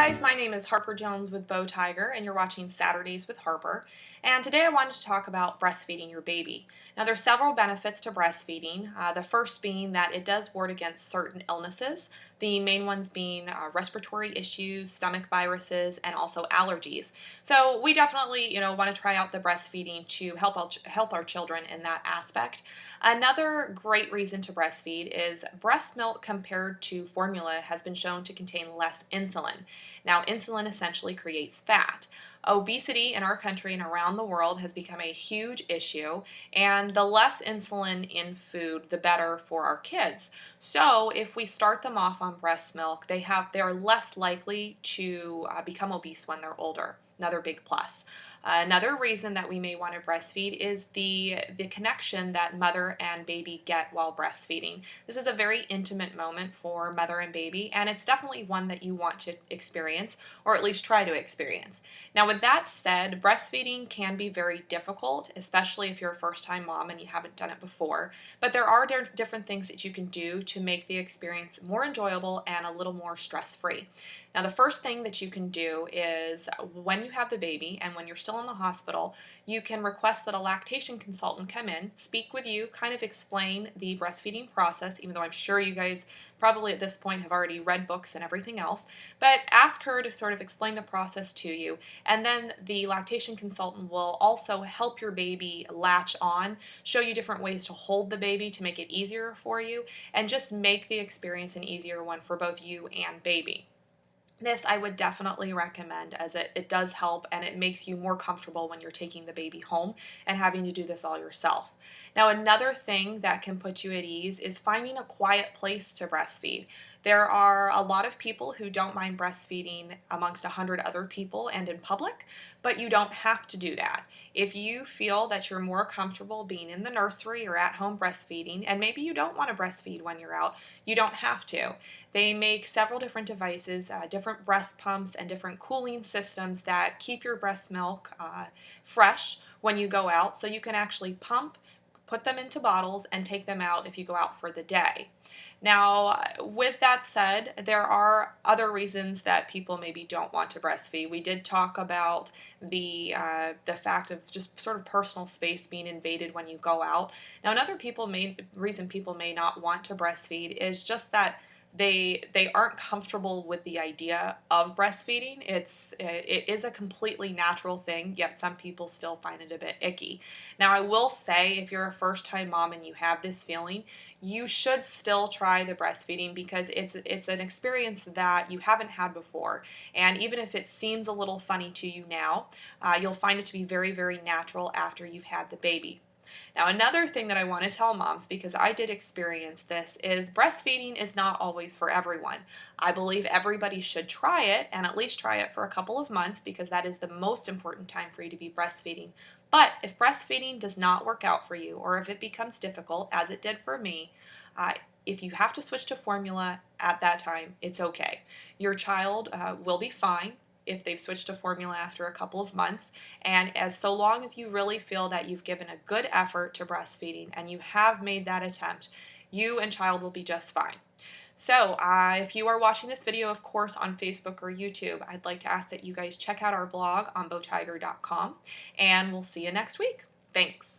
guys, my name is Harper Jones with Bow Tiger, and you're watching Saturdays with Harper. And today I wanted to talk about breastfeeding your baby. Now, there's several benefits to breastfeeding. The first being that it does ward against certain illnesses. The main ones being respiratory issues, stomach viruses, and also allergies. So we definitely, want to try out the breastfeeding to help our children in that aspect. Another great reason to breastfeed is breast milk compared to formula has been shown to contain less insulin. Now, insulin essentially creates fat. Obesity in our country and around the world has become a huge issue, and the less insulin in food, the better for our kids. So, if we start them off on breast milk, they are less likely to become obese when they're older. Another big plus. Another reason that we may want to breastfeed is the connection that mother and baby get while breastfeeding. This is a very intimate moment for mother and baby, and it's definitely one that you want to experience, or at least try to experience. Now, with that said, breastfeeding can be very difficult, especially if you're a first-time mom and you haven't done it before, but there are different things that you can do to make the experience more enjoyable and a little more stress-free. Now, the first thing that you can do is when you have the baby and when you're still in the hospital, you can request that a lactation consultant come in, speak with you, kind of explain the breastfeeding process, even though I'm sure you guys probably at this point have already read books and everything else, but ask her to sort of explain the process to you, and then the lactation consultant will also help your baby latch on, show you different ways to hold the baby to make it easier for you, and just make the experience an easier one for both you and baby. This I would definitely recommend, as it does help and it makes you more comfortable when you're taking the baby home and having to do this all yourself. Now, another thing that can put you at ease is finding a quiet place to breastfeed. There are a lot of people who don't mind breastfeeding amongst 100 other people and in public, but you don't have to do that. If you feel that you're more comfortable being in the nursery or at home breastfeeding, and maybe you don't want to breastfeed when you're out, you don't have to. They make several different devices, different breast pumps, and different cooling systems that keep your breast milk fresh when you go out, so you can actually pump, put them into bottles, and take them out if you go out for the day. Now, with that said, there are other reasons that people maybe don't want to breastfeed. We did talk about the fact of just sort of personal space being invaded when you go out. Now, another reason people may not want to breastfeed is just that they aren't comfortable with the idea of breastfeeding. It is a completely natural thing, yet some people still find it a bit icky. Now, I will say, if you're a first-time mom and you have this feeling, you should still try the breastfeeding, because it's an experience that you haven't had before. And even if it seems a little funny to you now, you'll find it to be very, very natural after you've had the baby. Now, another thing that I want to tell moms, because I did experience this, is breastfeeding is not always for everyone. I believe everybody should try it, and at least try it for a couple of months, because that is the most important time for you to be breastfeeding. But if breastfeeding does not work out for you, or if it becomes difficult, as it did for me, if you have to switch to formula at that time, it's okay. Your child will be fine if they've switched to formula after a couple of months, and so long as you really feel that you've given a good effort to breastfeeding and you have made that attempt, you and child will be just fine. So if you are watching this video, of course, on Facebook or YouTube, I'd like to ask that you guys check out our blog on bowtiger.com, and we'll see you next week. Thanks.